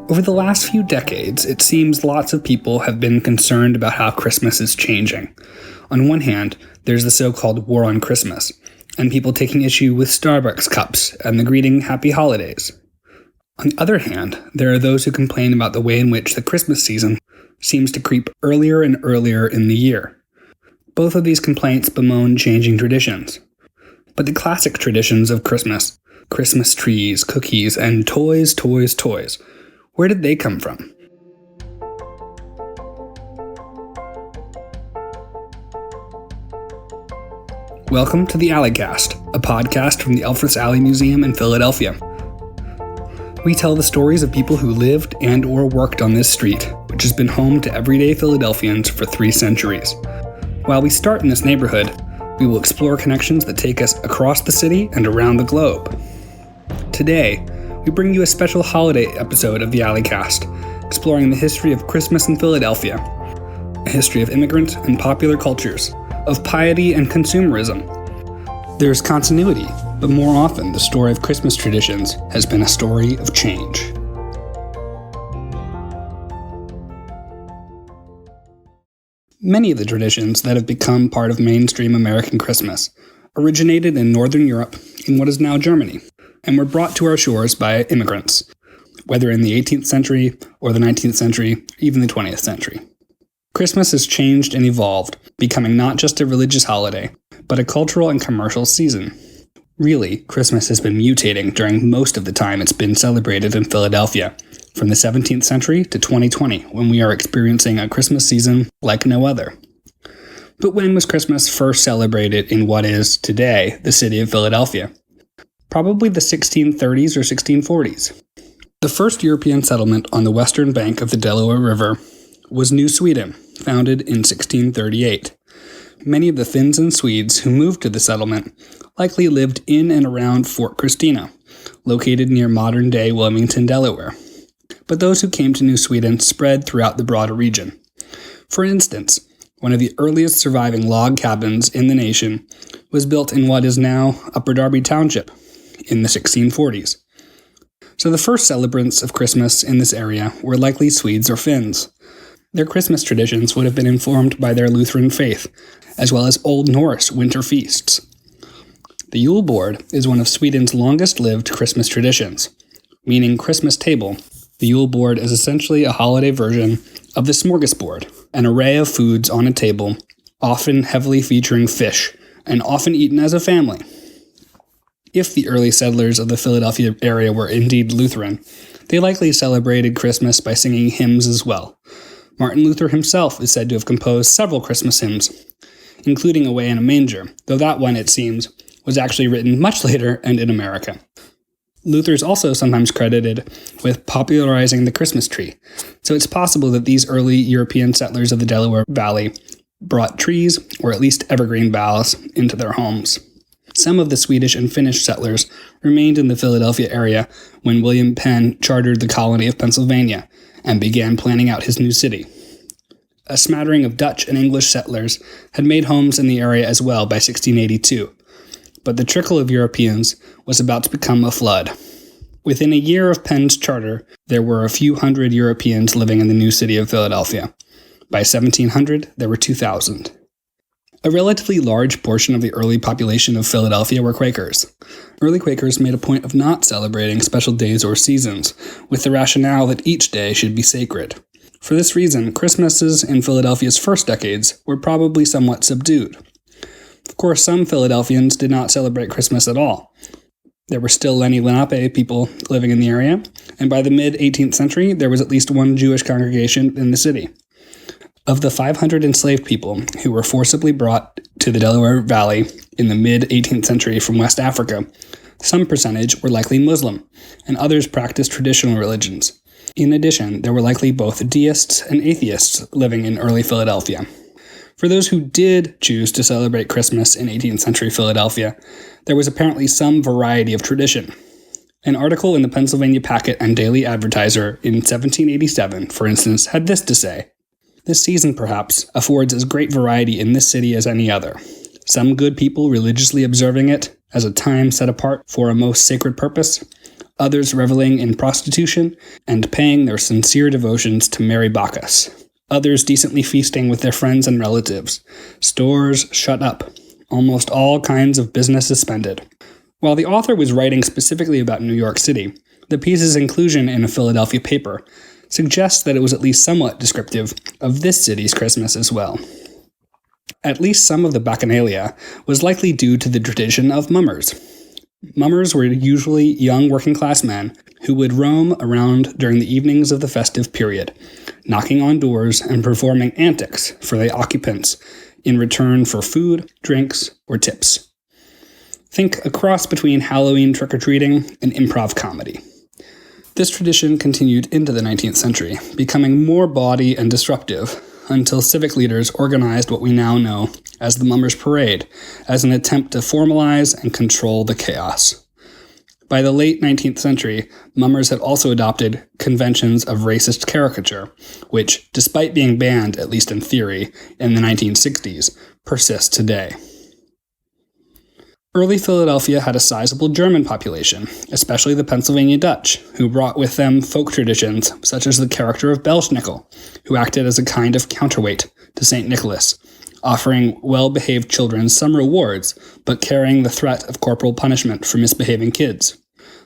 Over the last few decades, it seems lots of people have been concerned about how Christmas is changing. On one hand, there's the so-called War on Christmas, and people taking issue with Starbucks cups and the greeting Happy Holidays. On the other hand, there are those who complain about the way in which the Christmas season seems to creep earlier and earlier in the year. Both of these complaints bemoan changing traditions. But the classic traditions of Christmas trees, cookies, and toys, where did they come from? Welcome to the Alleycast, a podcast from the Elfreth's Alley Museum in Philadelphia. We tell the stories of people who lived and or worked on this street, which has been home to everyday Philadelphians for 3 centuries. While we start in this neighborhood, we will explore connections that take us across the city and around the globe. Today, we bring you a special holiday episode of the Alleycast, exploring the history of Christmas in Philadelphia, a history of immigrant and popular cultures, of piety and consumerism. There's continuity, but more often the story of Christmas traditions has been a story of change. Many of the traditions that have become part of mainstream American Christmas originated in Northern Europe in what is now Germany, and were brought to our shores by immigrants, whether in the 18th century or the 19th century, even the 20th century. Christmas has changed and evolved, becoming not just a religious holiday, but a cultural and commercial season. Really, Christmas has been mutating during most of the time it's been celebrated in Philadelphia, from the 17th century to 2020, when we are experiencing a Christmas season like no other. But when was Christmas first celebrated in what is, today, the city of Philadelphia? Probably the 1630s or 1640s. The first European settlement on the western bank of the Delaware River was New Sweden, founded in 1638. Many of the Finns and Swedes who moved to the settlement likely lived in and around Fort Christina, located near modern-day Wilmington, Delaware. But those who came to New Sweden spread throughout the broader region. For instance, one of the earliest surviving log cabins in the nation was built in what is now Upper Darby Township in the 1640s. So the first celebrants of Christmas in this area were likely Swedes or Finns. Their Christmas traditions would have been informed by their Lutheran faith, as well as Old Norse winter feasts. The Yule board is one of Sweden's longest-lived Christmas traditions, meaning Christmas table. The Yule board is essentially a holiday version of the smorgasbord, an array of foods on a table, often heavily featuring fish, and often eaten as a family. If the early settlers of the Philadelphia area were indeed Lutheran, they likely celebrated Christmas by singing hymns as well. Martin Luther himself is said to have composed several Christmas hymns, including Away in a Manger, though that one, it seems, was actually written much later and in America. Luther is also sometimes credited with popularizing the Christmas tree, so it's possible that these early European settlers of the Delaware Valley brought trees, or at least evergreen boughs, into their homes. Some of the Swedish and Finnish settlers remained in the Philadelphia area when William Penn chartered the colony of Pennsylvania and began planning out his new city. A smattering of Dutch and English settlers had made homes in the area as well by 1682, but the trickle of Europeans was about to become a flood. Within a year of Penn's charter, there were a few hundred Europeans living in the new city of Philadelphia. By 1700, there were 2,000. A relatively large portion of the early population of Philadelphia were Quakers. Early Quakers made a point of not celebrating special days or seasons, with the rationale that each day should be sacred. For this reason, Christmases in Philadelphia's first decades were probably somewhat subdued. Of course, some Philadelphians did not celebrate Christmas at all. There were still Lenni Lenape people living in the area, and by the mid-18th century, there was at least one Jewish congregation in the city. Of the 500 enslaved people who were forcibly brought to the Delaware Valley in the mid-18th century from West Africa, some percentage were likely Muslim, and others practiced traditional religions. In addition, there were likely both deists and atheists living in early Philadelphia. For those who did choose to celebrate Christmas in 18th century Philadelphia, there was apparently some variety of tradition. An article in the Pennsylvania Packet and Daily Advertiser in 1787, for instance, had this to say: "This season, perhaps, affords as great variety in this city as any other. Some good people religiously observing it as a time set apart for a most sacred purpose, others reveling in prostitution and paying their sincere devotions to Mary Bacchus, others decently feasting with their friends and relatives, stores shut up, almost all kinds of business suspended. While the author was writing specifically about New York City, the piece's inclusion in a Philadelphia paper suggests that it was at least somewhat descriptive of this city's Christmas as well. At least some of the bacchanalia was likely due to the tradition of mummers. Mummers were usually young working-class men who would roam around during the evenings of the festive period, knocking on doors and performing antics for the occupants in return for food, drinks, or tips. Think a cross between Halloween trick-or-treating and improv comedy. This tradition continued into the 19th century, becoming more bawdy and disruptive, until civic leaders organized what we now know as the Mummers Parade as an attempt to formalize and control the chaos. By the late 19th century, mummers had also adopted conventions of racist caricature, which, despite being banned, at least in theory, in the 1960s, persist today. Early Philadelphia had a sizable German population, especially the Pennsylvania Dutch, who brought with them folk traditions such as the character of Belsnickel, who acted as a kind of counterweight to St. Nicholas, offering well-behaved children some rewards, but carrying the threat of corporal punishment for misbehaving kids.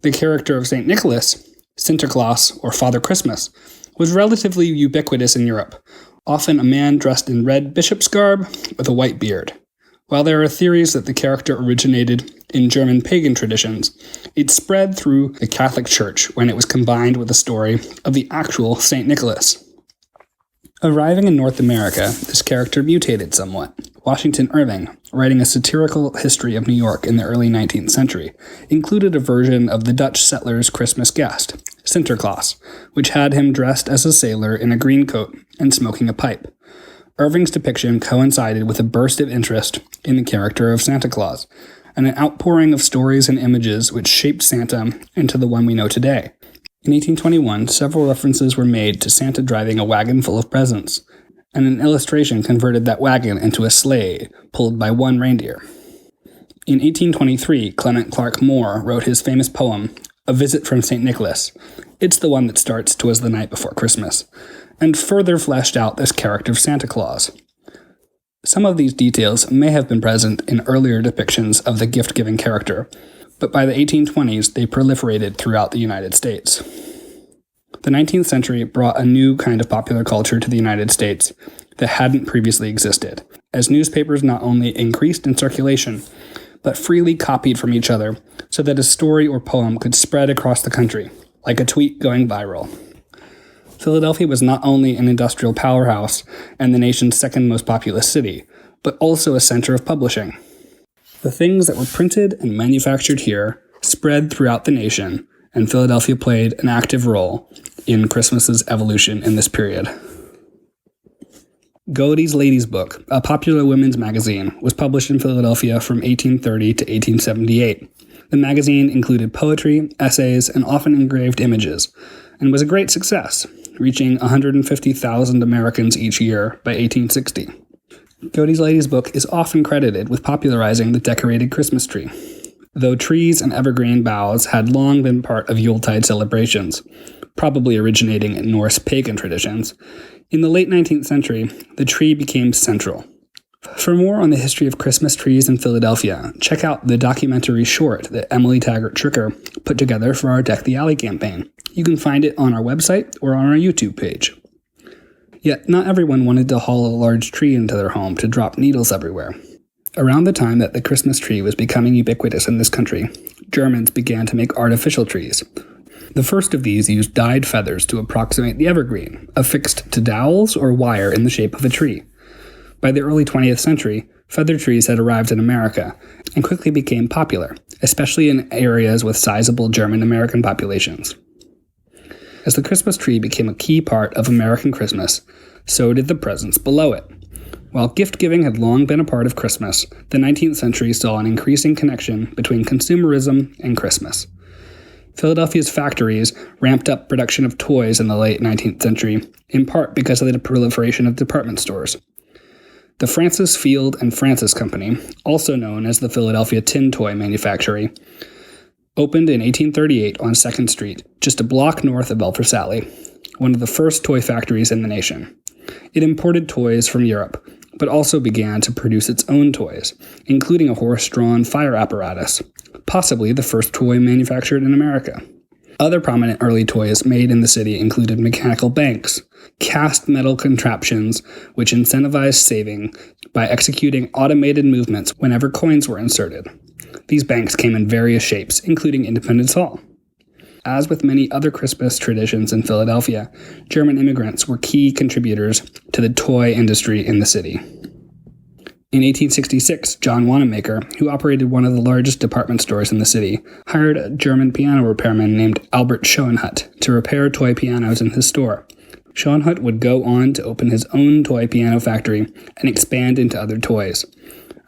The character of St. Nicholas, Sinterklaas, or Father Christmas, was relatively ubiquitous in Europe, often a man dressed in red bishop's garb with a white beard. While there are theories that the character originated in German pagan traditions, it spread through the Catholic Church when it was combined with the story of the actual St. Nicholas. Arriving in North America, this character mutated somewhat. Washington Irving, writing a satirical history of New York in the early 19th century, included a version of the Dutch settler's Christmas guest, Sinterklaas, which had him dressed as a sailor in a green coat and smoking a pipe. Irving's depiction coincided with a burst of interest in the character of Santa Claus, and an outpouring of stories and images which shaped Santa into the one we know today. In 1821, several references were made to Santa driving a wagon full of presents, and an illustration converted that wagon into a sleigh pulled by one reindeer. In 1823, Clement Clarke Moore wrote his famous poem, A Visit from St. Nicholas. It's the one that starts "'Twas the night before Christmas," and further fleshed out this character of Santa Claus. Some of these details may have been present in earlier depictions of the gift-giving character, but by the 1820s they proliferated throughout the United States. The 19th century brought a new kind of popular culture to the United States that hadn't previously existed, as newspapers not only increased in circulation, but freely copied from each other so that a story or poem could spread across the country, like a tweet going viral. Philadelphia was not only an industrial powerhouse and the nation's second most populous city, but also a center of publishing. The things that were printed and manufactured here spread throughout the nation, and Philadelphia played an active role in Christmas's evolution in this period. Godey's Lady's Book, a popular women's magazine, was published in Philadelphia from 1830 to 1878. The magazine included poetry, essays, and often engraved images, and was a great success, reaching 150,000 Americans each year by 1860. Godey's Lady's Book is often credited with popularizing the decorated Christmas tree, though trees and evergreen boughs had long been part of Yuletide celebrations, probably originating in Norse pagan traditions. In the late 19th century, the tree became central. For more on the history of Christmas trees in Philadelphia, check out the documentary short that Emily Taggart Tricker put together for our Deck the Alley campaign. You can find it on our website or on our YouTube page. Yet, not everyone wanted to haul a large tree into their home to drop needles everywhere. Around the time that the Christmas tree was becoming ubiquitous in this country, Germans began to make artificial trees. The first of these used dyed feathers to approximate the evergreen, affixed to dowels or wire in the shape of a tree. By the early 20th century, feather trees had arrived in America and quickly became popular, especially in areas with sizable German-American populations. As the Christmas tree became a key part of American Christmas, so did the presents below it. While gift-giving had long been a part of Christmas, the 19th century saw an increasing connection between consumerism and Christmas. Philadelphia's factories ramped up production of toys in the late 19th century, in part because of the proliferation of department stores. The Francis Field and Francis Company, also known as the Philadelphia Tin Toy Manufactory, opened in 1838 on 2nd Street, just a block north of Elfer-Sally, one of the first toy factories in the nation. It imported toys from Europe, but also began to produce its own toys, including a horse-drawn fire apparatus, possibly the first toy manufactured in America. Other prominent early toys made in the city included mechanical banks, cast metal contraptions which incentivized saving by executing automated movements whenever coins were inserted. These banks came in various shapes, including Independence Hall. As with many other Christmas traditions in Philadelphia, German immigrants were key contributors to the toy industry in the city. In 1866, John Wanamaker, who operated one of the largest department stores in the city, hired a German piano repairman named Albert Schoenhut to repair toy pianos in his store. Schoenhut would go on to open his own toy piano factory and expand into other toys.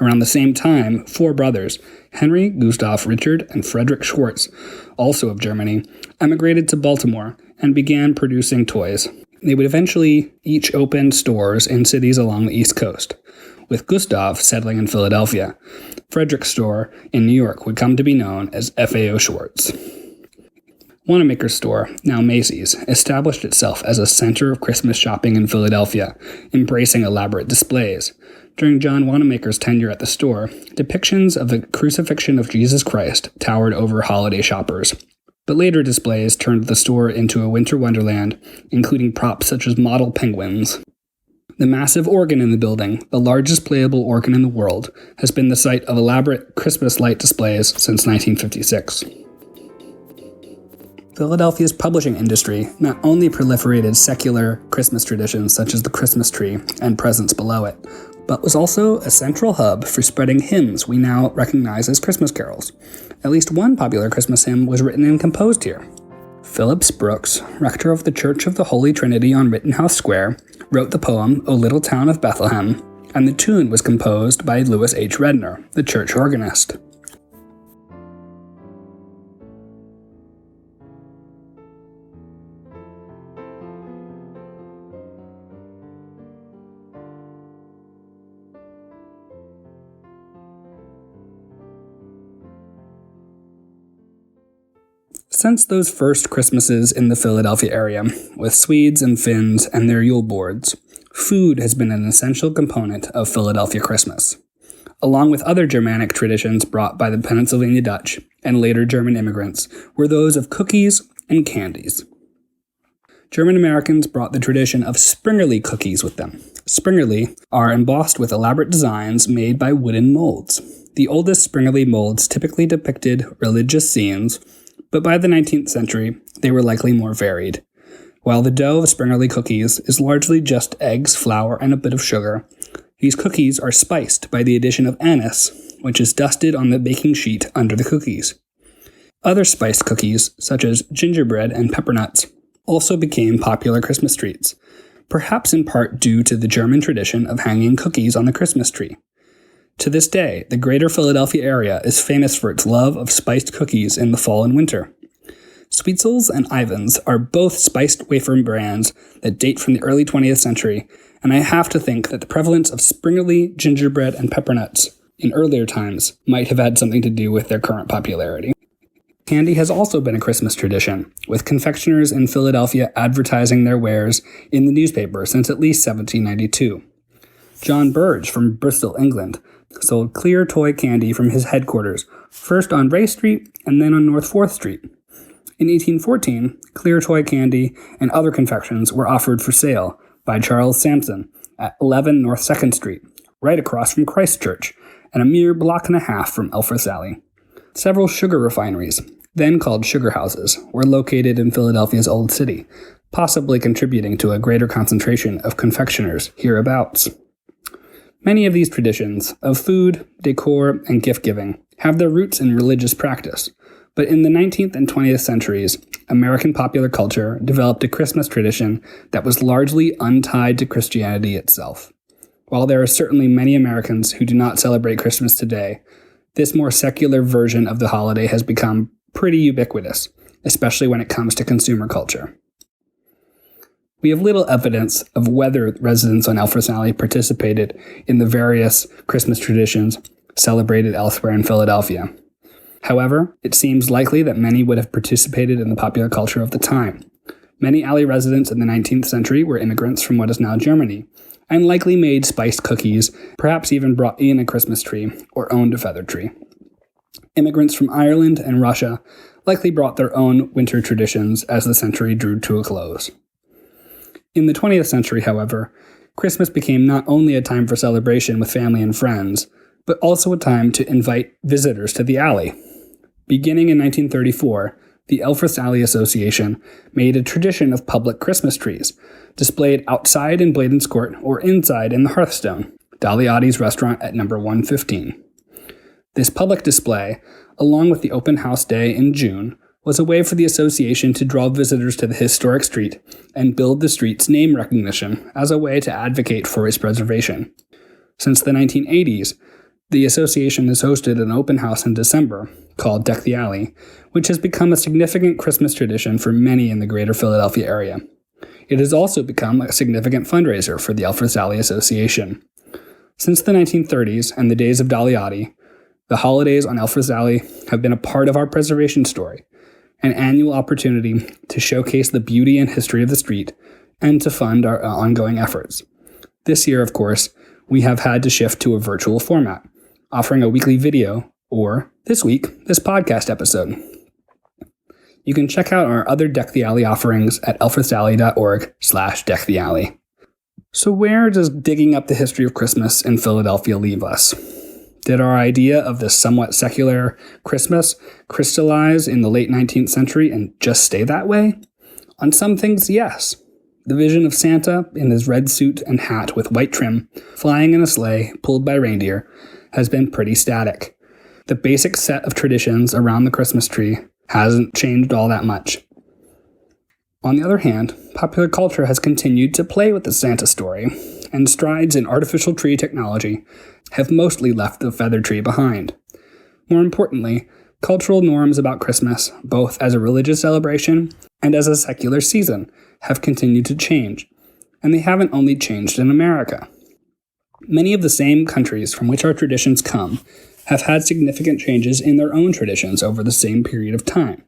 Around the same time, four brothers, Henry, Gustav, Richard, and Frederick Schwartz, also of Germany, emigrated to Baltimore and began producing toys. They would eventually each open stores in cities along the East Coast, with Gustav settling in Philadelphia. Frederick's store in New York would come to be known as FAO Schwartz. Wanamaker's store, now Macy's, established itself as a center of Christmas shopping in Philadelphia, embracing elaborate displays. During John Wanamaker's tenure at the store, depictions of the crucifixion of Jesus Christ towered over holiday shoppers. But later displays turned the store into a winter wonderland, including props such as model penguins. The massive organ in the building, the largest playable organ in the world, has been the site of elaborate Christmas light displays since 1956. Philadelphia's publishing industry not only proliferated secular Christmas traditions such as the Christmas tree and presents below it, but was also a central hub for spreading hymns we now recognize as Christmas carols. At least one popular Christmas hymn was written and composed here. Phillips Brooks, rector of the Church of the Holy Trinity on Rittenhouse Square, wrote the poem O Little Town of Bethlehem, and the tune was composed by Louis H. Redner, the church organist. Since those first Christmases in the Philadelphia area, with Swedes and Finns and their Yule boards, food has been an essential component of Philadelphia Christmas. Along with other Germanic traditions brought by the Pennsylvania Dutch and later German immigrants, were those of cookies and candies. German Americans brought the tradition of Springerle cookies with them. Springerle are embossed with elaborate designs made by wooden molds. The oldest Springerle molds typically depicted religious scenes, but by the 19th century, they were likely more varied. While the dough of Springerle cookies is largely just eggs, flour, and a bit of sugar, these cookies are spiced by the addition of anise, which is dusted on the baking sheet under the cookies. Other spiced cookies, such as gingerbread and peppernuts, also became popular Christmas treats, perhaps in part due to the German tradition of hanging cookies on the Christmas tree. To this day, the greater Philadelphia area is famous for its love of spiced cookies in the fall and winter. Sweetzel's and Ivan's are both spiced wafer brands that date from the early 20th century, and I have to think that the prevalence of Springerle, gingerbread, and peppernuts in earlier times might have had something to do with their current popularity. Candy has also been a Christmas tradition, with confectioners in Philadelphia advertising their wares in the newspaper since at least 1792. John Burge from Bristol, England, sold clear toy candy from his headquarters, first on Ray Street and then on North 4th Street. In 1814, clear toy candy and other confections were offered for sale by Charles Sampson at 11 North 2nd Street, right across from Christ Church, and a mere block and a half from Elfer-Sally. Several sugar refineries, then called sugar houses, were located in Philadelphia's Old City, possibly contributing to a greater concentration of confectioners hereabouts. Many of these traditions of food, decor, and gift-giving have their roots in religious practice, but in the 19th and 20th centuries, American popular culture developed a Christmas tradition that was largely untied to Christianity itself. While there are certainly many Americans who do not celebrate Christmas today, this more secular version of the holiday has become pretty ubiquitous, especially when it comes to consumer culture. We have little evidence of whether residents on Elfer-Sally participated in the various Christmas traditions celebrated elsewhere in Philadelphia. However, it seems likely that many would have participated in the popular culture of the time. Many alley residents in the 19th century were immigrants from what is now Germany, and likely made spiced cookies, perhaps even brought in a Christmas tree, or owned a feather tree. Immigrants from Ireland and Russia likely brought their own winter traditions as the century drew to a close. In the 20th century, however, Christmas became not only a time for celebration with family and friends, but also a time to invite visitors to the alley. Beginning in 1934, the Elfreth's Alley Association made a tradition of public Christmas trees, displayed outside in Bladen's Court or inside in the Hearthstone, Dagliotti's restaurant at number 115. This public display, along with the open house day in June, was a way for the association to draw visitors to the historic street and build the street's name recognition as a way to advocate for its preservation. Since the 1980s, the association has hosted an open house in December called Deck the Alley, which has become a significant Christmas tradition for many in the greater Philadelphia area. It has also become a significant fundraiser for the Elfreth's Alley Association. Since the 1930s and the days of Dagliotti, the holidays on Elfreth's Alley have been a part of our preservation story, an annual opportunity to showcase the beauty and history of the street and to fund our ongoing efforts. This year, of course, we have had to shift to a virtual format, offering a weekly video, or, this week, this podcast episode. You can check out our other Deck the Alley offerings at elfrethsalley.org/deckthealley. So where does digging up the history of Christmas in Philadelphia leave us? Did our idea of this somewhat secular Christmas crystallize in the late 19th century and just stay that way? On some things, yes. The vision of Santa in his red suit and hat with white trim, flying in a sleigh pulled by reindeer, has been pretty static. The basic set of traditions around the Christmas tree hasn't changed all that much. On the other hand, popular culture has continued to play with the Santa story, and strides in artificial tree technology have mostly left the feather tree behind. More importantly, cultural norms about Christmas, both as a religious celebration and as a secular season, have continued to change, and they haven't only changed in America. Many of the same countries from which our traditions come have had significant changes in their own traditions over the same period of time.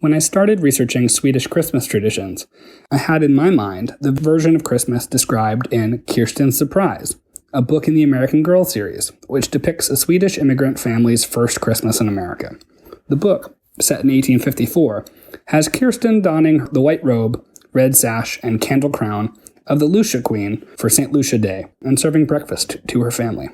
When I started researching Swedish Christmas traditions, I had in my mind the version of Christmas described in Kirsten's Surprise, a book in the American Girl series, which depicts a Swedish immigrant family's first Christmas in America. The book, set in 1854, has Kirsten donning the white robe, red sash, and candle crown of the Lucia Queen for St. Lucia Day and serving breakfast to her family.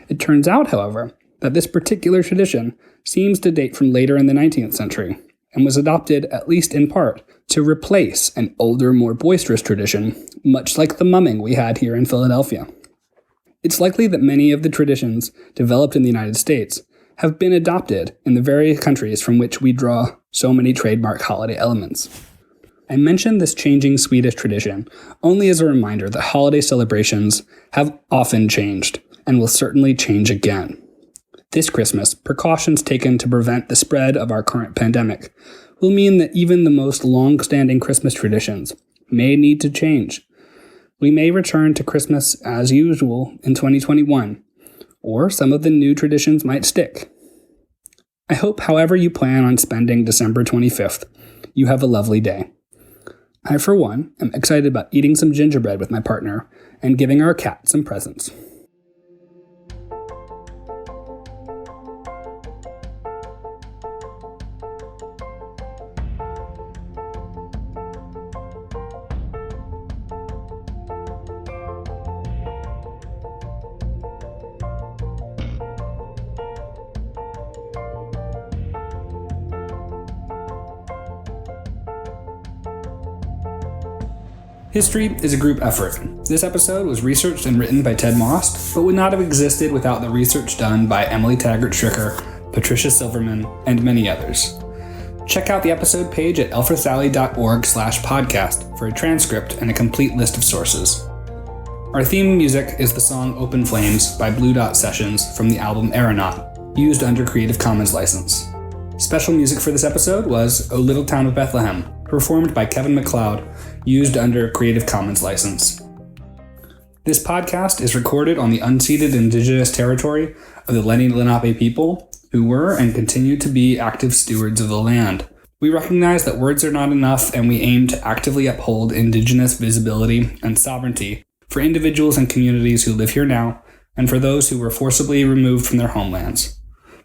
It turns out, however, that this particular tradition seems to date from later in the 19th century and was adopted, at least in part, to replace an older, more boisterous tradition, much like the mumming we had here in Philadelphia. It's likely that many of the traditions developed in the United States have been adopted in the various countries from which we draw so many trademark holiday elements. I mention this changing Swedish tradition only as a reminder that holiday celebrations have often changed and will certainly change again. This Christmas, precautions taken to prevent the spread of our current pandemic will mean that even the most long-standing Christmas traditions may need to change. We may return to Christmas as usual in 2021, or some of the new traditions might stick. I hope, however you plan on spending December 25th, you have a lovely day. I, for one, am excited about eating some gingerbread with my partner and giving our cat some presents. History is a group effort. This episode was researched and written by Ted Most, but would not have existed without the research done by Emily Taggart-Stricker, Patricia Silverman, and many others. Check out the episode page at elfrethsalley.org/podcast for a transcript and a complete list of sources. Our theme music is the song Open Flames by Blue Dot Sessions from the album Aeronaut, used under Creative Commons license. Special music for this episode was O Little Town of Bethlehem, performed by Kevin MacLeod, used under Creative Commons license. This podcast is recorded on the unceded indigenous territory of the Lenni Lenape people who were and continue to be active stewards of the land. We recognize that words are not enough, and we aim to actively uphold Indigenous visibility and sovereignty for individuals and communities who live here now, and for those who were forcibly removed from their homelands.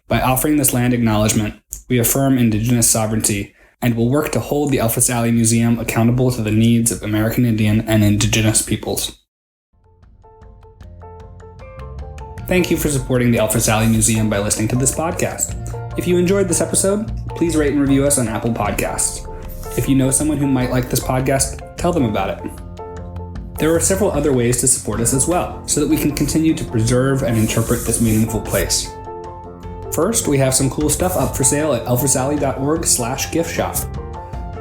By offering this land acknowledgement, we affirm Indigenous sovereignty and will work to hold the Alpha Sally Museum accountable to the needs of American Indian and Indigenous peoples. Thank you for supporting the Alpha Sally Museum by listening to this podcast. If you enjoyed this episode, please rate and review us on Apple Podcasts. If you know someone who might like this podcast, tell them about it. There are several other ways to support us as well, so that we can continue to preserve and interpret this meaningful place. First, we have some cool stuff up for sale at alphasally.org/gift shop.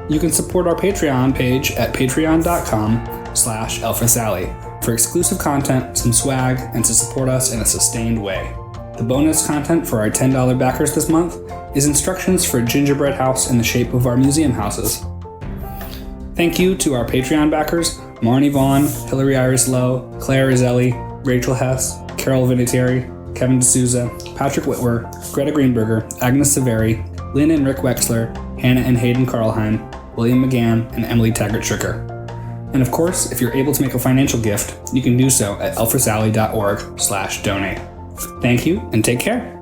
You can support our Patreon page at patreon.com/alphasally for exclusive content, some swag, and to support us in a sustained way. The bonus content for our $10 backers this month is instructions for a gingerbread house in the shape of our museum houses. Thank you to our Patreon backers, Marnie Vaughn, Hillary Iris Lowe, Claire Rizelli, Rachel Hess, Carol Vinatieri, Kevin D'Souza, Patrick Whitwer, Greta Greenberger, Agnes Severi, Lynn and Rick Wexler, Hannah and Hayden Karlheim, William McGann, and Emily Taggart-Stricker. And of course, if you're able to make a financial gift, you can do so at alphasally.org/donate. Thank you, and take care.